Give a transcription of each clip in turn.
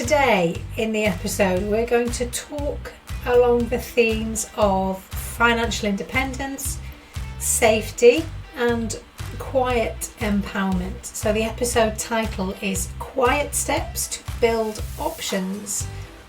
Today in the episode we're going to talk along the themes of financial independence, safety and quiet empowerment. So the episode title is Quiet Steps to Build Options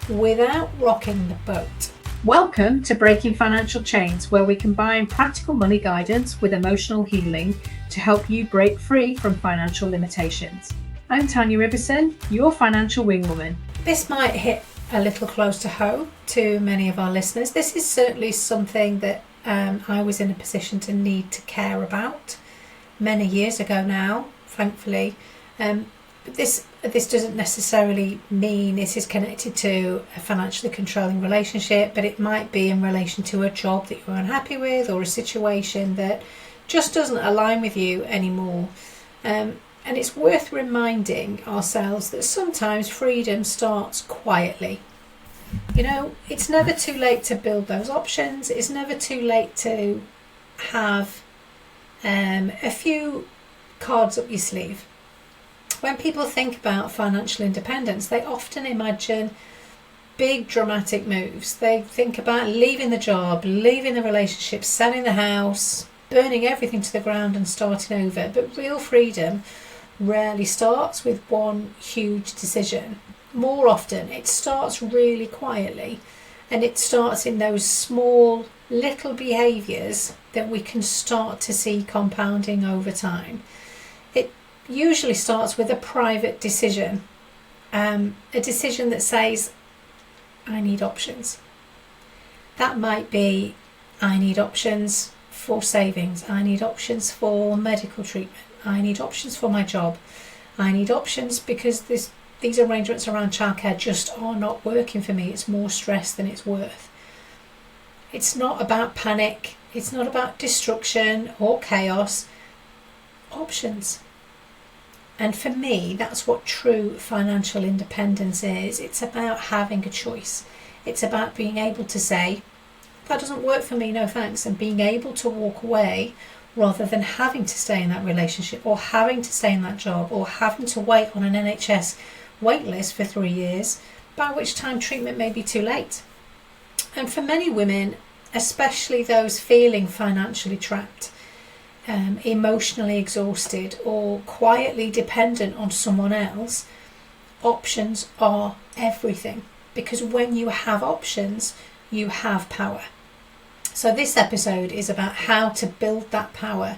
Without Rocking the Boat. Welcome to Breaking Financial Chains, where we combine practical money guidance with emotional healing to help you break free from financial limitations. I'm Tanya Riverson, your financial wingwoman. This might hit a little close to home to many of our listeners. This is certainly something that I was in a position to need to care about many years ago now, thankfully. But this doesn't necessarily mean this is connected to a financially controlling relationship, but it might be in relation to a job that you're unhappy with or a situation that just doesn't align with you anymore. And it's worth reminding ourselves that sometimes freedom starts quietly. You know, it's never too late to build those options. It's never too late to have a few cards up your sleeve. When people think about financial independence, they often imagine big dramatic moves. They think about leaving the job, leaving the relationship, selling the house, burning everything to the ground and starting over. But real freedom rarely starts with one huge decision. More often it starts really quietly, and it starts in those small little behaviours that we can start to see compounding over time. It usually starts with a private decision, a decision that says, I need options. That might be, I need options for savings, I need options for medical treatment, I need options for my job, I need options because these arrangements around childcare just are not working for me. It's more stress than it's worth. It's not about panic, it's not about destruction or chaos. Options. And for me, that's what true financial independence is. It's about having a choice. It's about being able to say, that doesn't work for me, no thanks, and being able to walk away rather than having to stay in that relationship or having to stay in that job or having to wait on an NHS wait list for 3 years, by which time treatment may be too late. And for many women, especially those feeling financially trapped, emotionally exhausted or quietly dependent on someone else, options are everything, because when you have options, you have power. So this episode is about how to build that power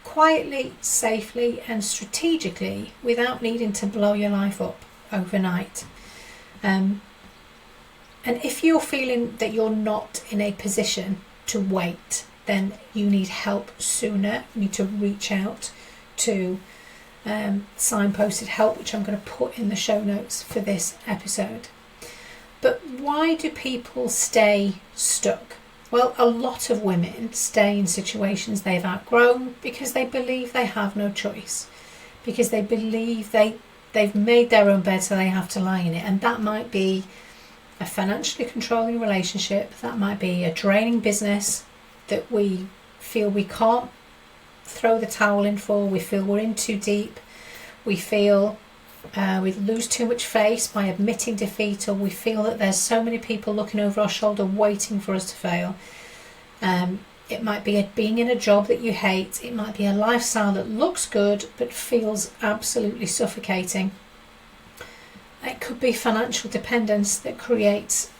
quietly, safely and strategically without needing to blow your life up overnight. And if you're feeling that you're not in a position to wait, then you need help sooner. You need to reach out to signposted help, which I'm going to put in the show notes for this episode. But why do people stay stuck? Well, a lot of women stay in situations they've outgrown because they believe they have no choice, because they believe they've made their own bed so they have to lie in it. And that might be a financially controlling relationship, that might be a draining business that we feel we can't throw the towel in for, we feel we're in too deep, we feel we lose too much face by admitting defeat, or we feel that there's so many people looking over our shoulder waiting for us to fail. It might be being in a job that you hate, it might be a lifestyle that looks good but feels absolutely suffocating. It could be financial dependence that creates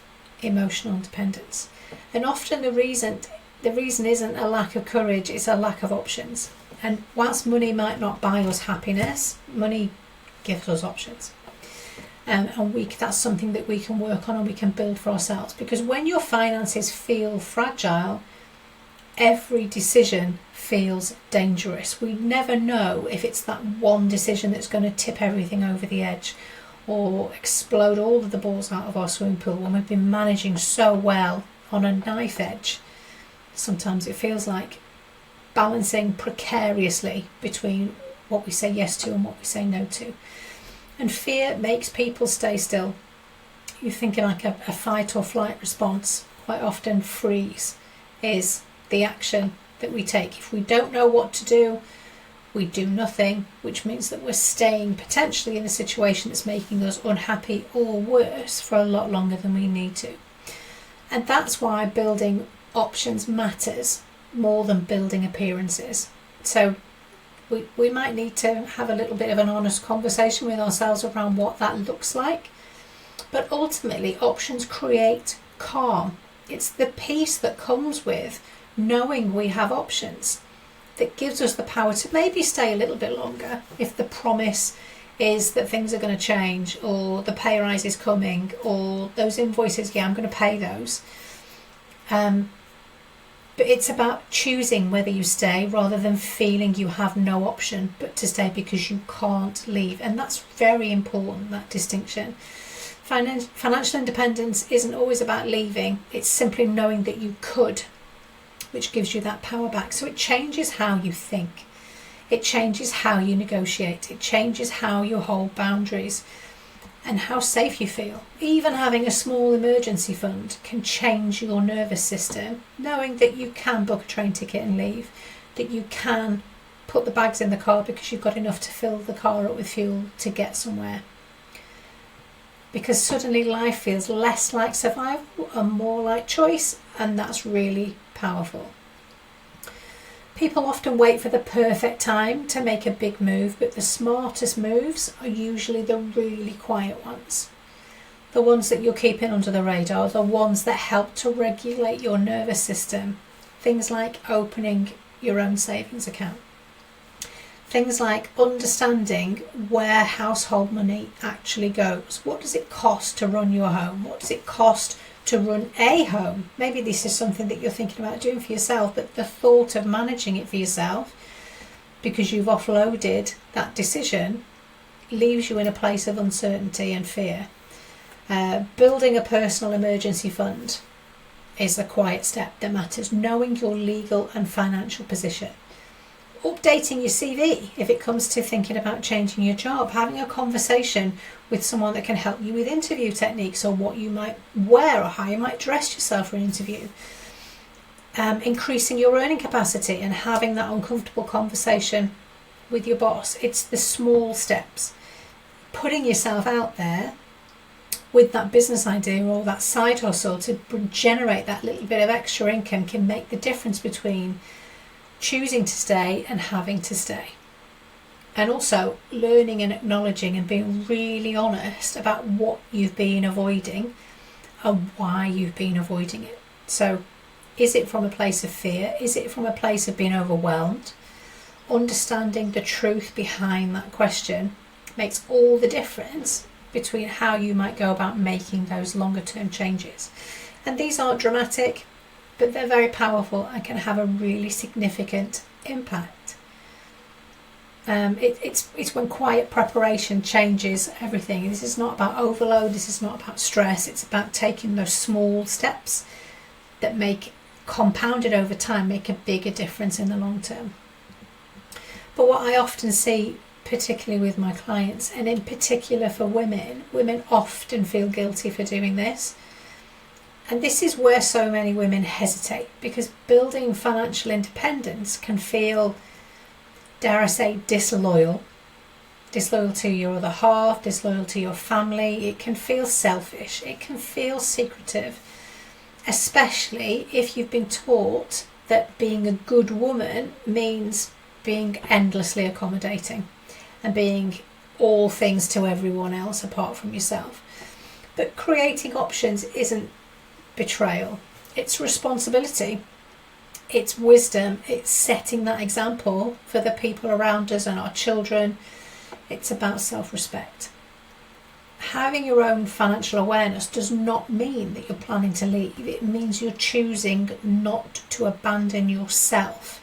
emotional dependence. And often the reason isn't a lack of courage, it's a lack of options. And whilst money might not buy us happiness, money gives us options. And that's something that we can work on and we can build for ourselves. Because when your finances feel fragile, every decision feels dangerous. We never know if it's that one decision that's going to tip everything over the edge or explode all of the balls out of our swimming pool when we've been managing so well on a knife edge. Sometimes it feels like balancing precariously between what we say yes to and what we say no to. And fear makes people stay still. You're thinking like a fight or flight response. Quite often freeze is the action that we take. If we don't know what to do, we do nothing, which means that we're staying potentially in a situation that's making us unhappy or worse for a lot longer than we need to. And that's why building options matters more than building appearances. So we might need to have a little bit of an honest conversation with ourselves around what that looks like. But ultimately, options create calm. It's the peace that comes with knowing we have options that gives us the power to maybe stay a little bit longer if the promise is that things are going to change, or the pay rise is coming, or those invoices, I'm going to pay those. But it's about choosing whether you stay rather than feeling you have no option but to stay because you can't leave. And that's very important, that distinction. Financial independence isn't always about leaving. It's simply knowing that you could, which gives you that power back. So it changes how you think. It changes how you negotiate. It changes how you hold boundaries and how safe you feel. Even having a small emergency fund can change your nervous system, knowing that you can book a train ticket and leave, that you can put the bags in the car because you've got enough to fill the car up with fuel to get somewhere. Because suddenly life feels less like survival and more like choice, and that's really powerful. People often wait for the perfect time to make a big move, but the smartest moves are usually the really quiet ones. The ones that you're keeping under the radar, the ones that help to regulate your nervous system. Things like opening your own savings account. Things like understanding where household money actually goes. What does it cost to run your home? What does it cost to run a home? Maybe this is something that you're thinking about doing for yourself, but the thought of managing it for yourself, because you've offloaded that decision, leaves you in a place of uncertainty and fear. Building a personal emergency fund is a quiet step that matters. Knowing your legal and financial position. Updating your CV if it comes to thinking about changing your job, having a conversation with someone that can help you with interview techniques or what you might wear or how you might dress yourself for an interview. Increasing your earning capacity and having that uncomfortable conversation with your boss. It's the small steps. Putting yourself out there with that business idea or that side hustle to generate that little bit of extra income can make the difference between choosing to stay and having to stay. And also learning and acknowledging and being really honest about what you've been avoiding and why you've been avoiding it. So is it from a place of fear? Is it from a place of being overwhelmed? Understanding the truth behind that question makes all the difference between how you might go about making those longer term changes. And these aren't dramatic, but they're very powerful and can have a really significant impact. It's when quiet preparation changes everything. This is not about overload, this is not about stress, it's about taking those small steps that make, compounded over time, make a bigger difference in the long term. But what I often see, particularly with my clients, and in particular for women often feel guilty for doing this. And this is where so many women hesitate, because building financial independence can feel, dare I say, disloyal to your other half, disloyal to your family. It can feel selfish. It can feel secretive, especially if you've been taught that being a good woman means being endlessly accommodating and being all things to everyone else apart from yourself. But creating options isn't betrayal, it's responsibility, it's wisdom, it's setting that example for the people around us and our children. It's about self-respect. Having your own financial awareness does not mean that you're planning to leave. It means you're choosing not to abandon yourself,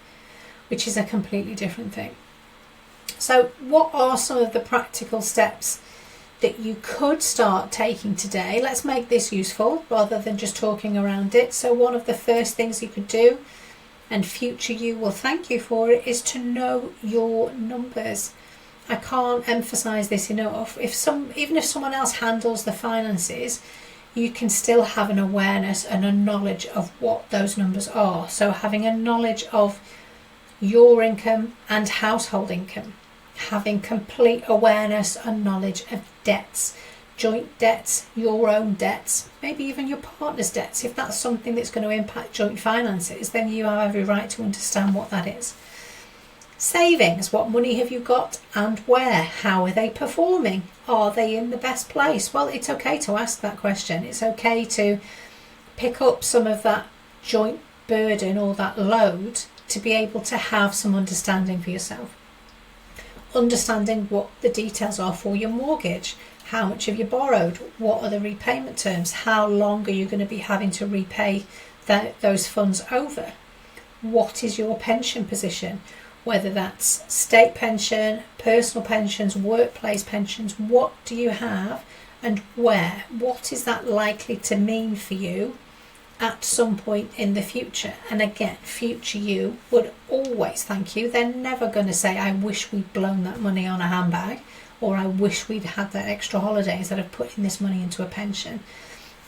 which is a completely different thing. So what are some of the practical steps that you could start taking today? Let's make this useful rather than just talking around it. So one of the first things you could do, and future you will thank you for it, is to know your numbers. I can't emphasize this enough. Even if someone else handles the finances, you can still have an awareness and a knowledge of what those numbers are. So having a knowledge of your income and household income, having complete awareness and knowledge of debts, joint debts, your own debts, maybe even your partner's debts. If that's something that's going to impact joint finances, then you have every right to understand what that is. Savings, what money have you got and where? How are they performing? Are they in the best place? Well, it's okay to ask that question. It's okay to pick up some of that joint burden or that load to be able to have some understanding for yourself. Understanding what the details are for your mortgage. How much have you borrowed? What are the repayment terms? How long are you going to be having to repay those funds over? What is your pension position? Whether that's state pension, personal pensions, workplace pensions, what do you have and where? What is that likely to mean for you at some point in the future? And again, future you would always thank you. They're never going to say, I wish we'd blown that money on a handbag, or I wish we'd had that extra holiday instead of putting this money into a pension.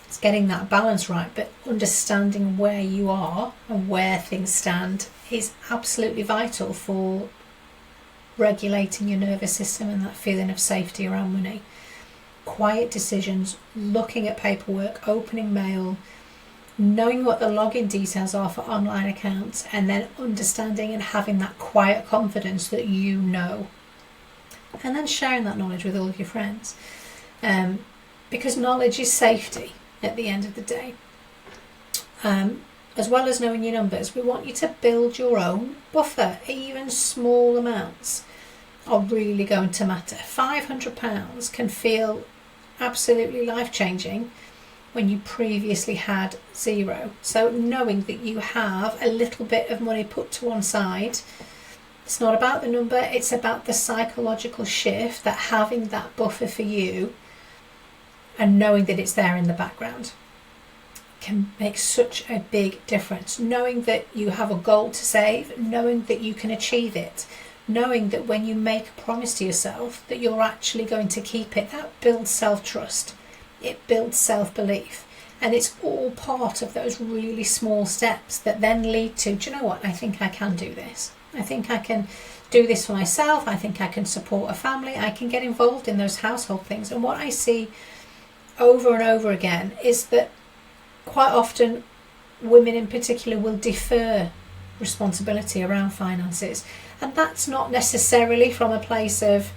It's getting that balance right, but understanding where you are and where things stand is absolutely vital for regulating your nervous system and that feeling of safety around money. Quiet decisions, looking at paperwork, opening mail, knowing what the login details are for online accounts, and then understanding and having that quiet confidence that you know. And then sharing that knowledge with all of your friends. Because knowledge is safety at the end of the day. As well as knowing your numbers, we want you to build your own buffer. Even small amounts are really going to matter. £500 can feel absolutely life-changing when you previously had zero. So knowing that you have a little bit of money put to one side, it's not about the number, it's about the psychological shift that having that buffer for you and knowing that it's there in the background can make such a big difference. Knowing that you have a goal to save, knowing that you can achieve it, knowing that when you make a promise to yourself that you're actually going to keep it, that builds self-trust, it builds self-belief, and it's all part of those really small steps that then lead to, do you know what, I think I can do this. I think I can do this for myself. I think I can support a family. I can get involved in those household things. And what I see over and over again is that quite often women in particular will defer responsibility around finances. And that's not necessarily from a place of,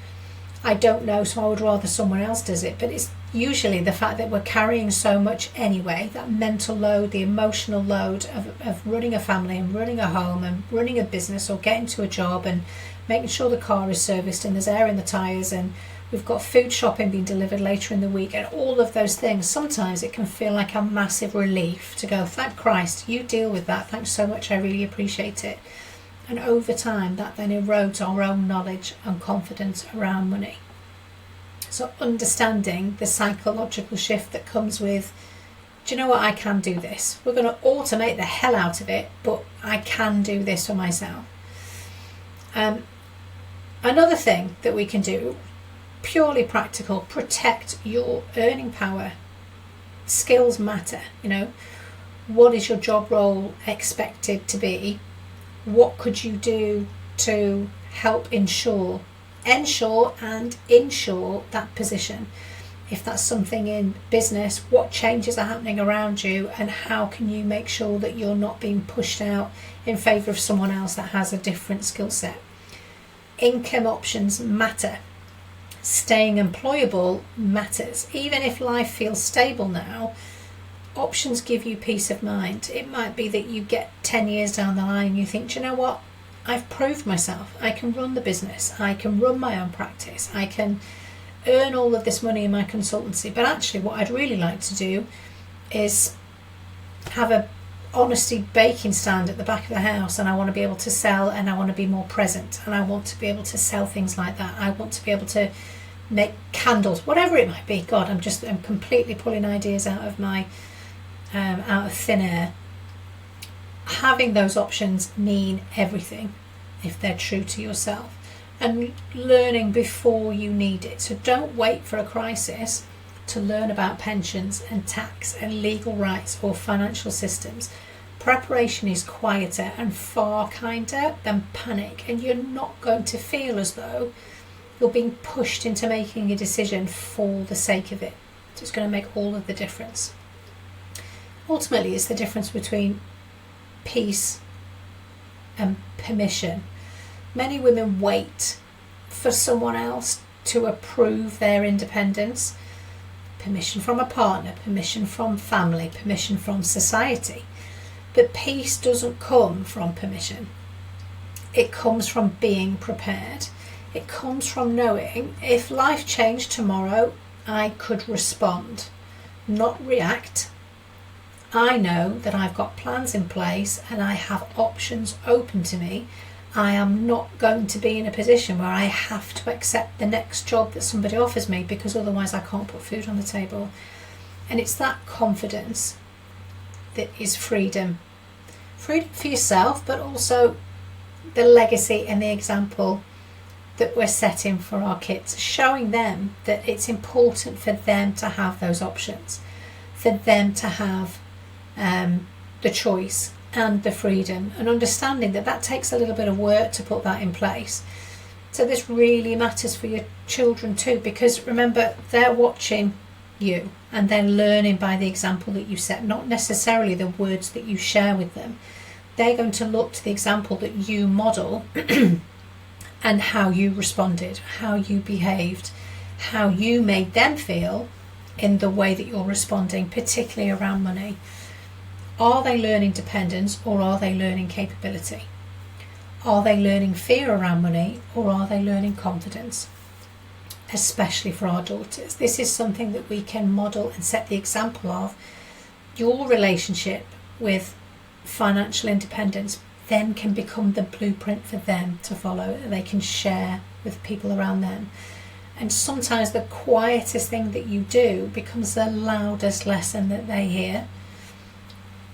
I don't know, so I would rather someone else does it. But it's usually the fact that we're carrying so much anyway, that mental load, the emotional load of running a family and running a home and running a business or getting to a job and making sure the car is serviced and there's air in the tyres and we've got food shopping being delivered later in the week and all of those things. Sometimes it can feel like a massive relief to go, thank Christ, you deal with that. Thanks so much. I really appreciate it. And over time, that then erodes our own knowledge and confidence around money. So understanding the psychological shift that comes with, do you know what, I can do this. We're going to automate the hell out of it, but I can do this for myself. Another thing that we can do, purely practical, protect your earning power. Skills matter, you know. What is your job role expected to be? What could you do to help ensure and ensure that position? If that's something in business, what changes are happening around you and how can you make sure that you're not being pushed out in favour of someone else that has a different skill set? Income options matter. Staying employable matters. Even if life feels stable now, options give you peace of mind. It might be that you get 10 years down the line and you think, do you know what? I've proved myself. I can run the business. I can run my own practice. I can earn all of this money in my consultancy. But actually what I'd really like to do is have a honesty baking stand at the back of the house, and I want to be able to sell, and I want to be more present, and I want to be able to sell things like that. I want to be able to make candles, whatever it might be. God, I'm completely pulling ideas out of my out of thin air. Having those options mean everything if they're true to yourself, and learning before you need it. So don't wait for a crisis to learn about pensions and tax and legal rights or financial systems. Preparation is quieter and far kinder than panic, and you're not going to feel as though you're being pushed into making a decision for the sake of it. So it's going to make all of the difference. Ultimately, it's the difference between peace and permission. Many women wait for someone else to approve their independence. Permission from a partner, permission from family, permission from society. But peace doesn't come from permission. It comes from being prepared. It comes from knowing if life changed tomorrow, I could respond, not react. I know that I've got plans in place and I have options open to me. I am not going to be in a position where I have to accept the next job that somebody offers me because otherwise I can't put food on the table. And it's that confidence that is freedom. Freedom for yourself, but also the legacy and the example that we're setting for our kids, showing them that it's important for them to have those options, for them to have the choice and the freedom, and understanding that that takes a little bit of work to put that in place. So this really matters for your children too, because remember, they're watching you and they're learning by the example that you set, not necessarily the words that you share with them. They're going to look to the example that you model and how you responded, how you behaved, how you made them feel in the way that you're responding, particularly around money. Are they learning dependence, or are they learning capability? Are they learning fear around money, or are they learning confidence? Especially for our daughters. This is something that we can model and set the example of. Your relationship with financial independence then can become the blueprint for them to follow, that they can share with people around them. And sometimes the quietest thing that you do becomes the loudest lesson that they hear.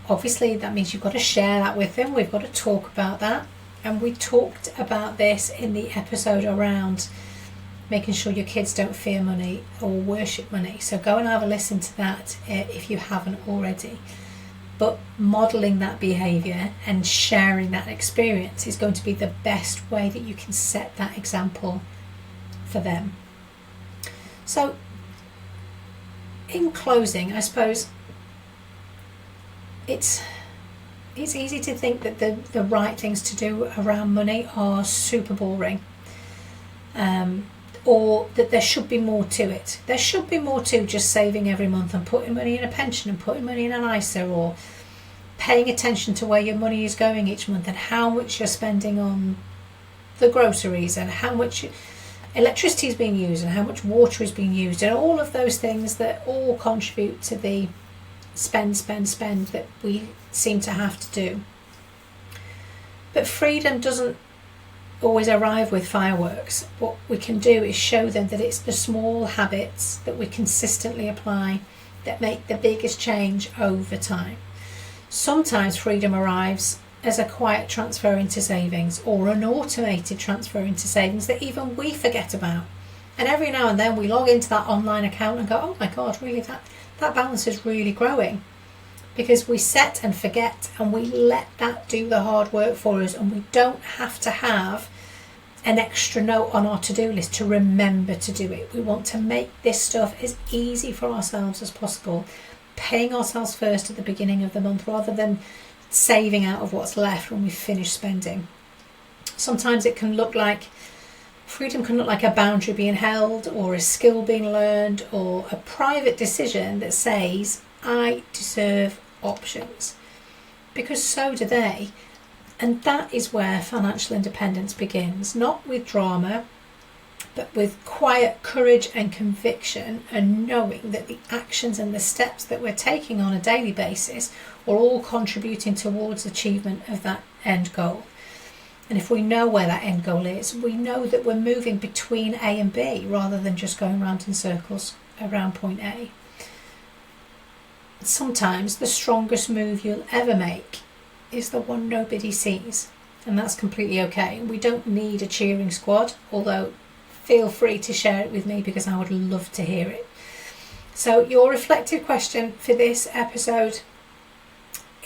Obviously, that means you've got to share that with them. We've got to talk about that. And we talked about this in the episode around making sure your kids don't fear money or worship money. So go and have a listen to that if you haven't already. But modelling that behaviour and sharing that experience is going to be the best way that you can set that example for them. So, in closing, I suppose it's easy to think that the right things to do around money are super boring, or that there should be more to it. There should be more to just saving every month and putting money in a pension and putting money in an ISA, or paying attention to where your money is going each month and how much you're spending on the groceries and how much electricity is being used and how much water is being used, and all of those things that all contribute to the spend that we seem to have to do. But freedom doesn't always arrive with fireworks. What we can do is show them that it's the small habits that we consistently apply that make the biggest change over time. Sometimes freedom arrives as a quiet transfer into savings, or an automated transfer into savings that even we forget about. And every now and then we log into that online account and go, oh my God, really, that balance is really growing. Because we set and forget, and we let that do the hard work for us, and we don't have to have an extra note on our to-do list to remember to do it. We want to make this stuff as easy for ourselves as possible, paying ourselves first at the beginning of the month rather than saving out of what's left when we finish spending. Sometimes it can look like freedom can look like a boundary being held, or a skill being learned, or a private decision that says, I deserve options, because so do they. And that is where financial independence begins, not with drama, but with quiet courage and conviction, and knowing that the actions and the steps that we're taking on a daily basis are all contributing towards achievement of that end goal. And if we know where that end goal is, we know that we're moving between A and B rather than just going round in circles around point A. Sometimes the strongest move you'll ever make is the one nobody sees, and that's completely okay. We don't need a cheering squad, although feel free to share it with me because I would love to hear it. So your reflective question for this episode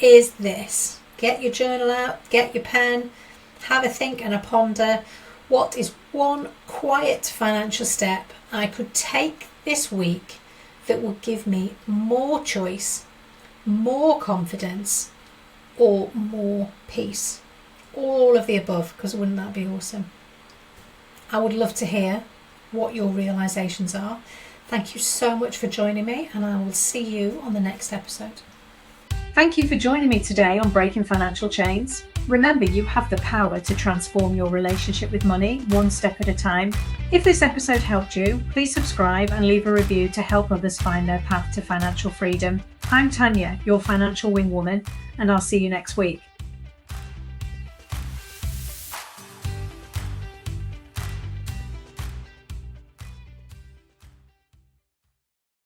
is this. Get your journal out, get your pen, have a think and a ponder. What is one quiet financial step I could take this week that will give me more choice, more confidence, or more peace? All of the above, because wouldn't that be awesome? I would love to hear what your realizations are. Thank you so much for joining me, and I will see you on the next episode. Thank you for joining me today on Breaking Financial Chains. Remember, you have the power to transform your relationship with money one step at a time. If this episode helped you, please subscribe and leave a review to help others find their path to financial freedom. I'm Tanya, your financial wing woman, and I'll see you next week.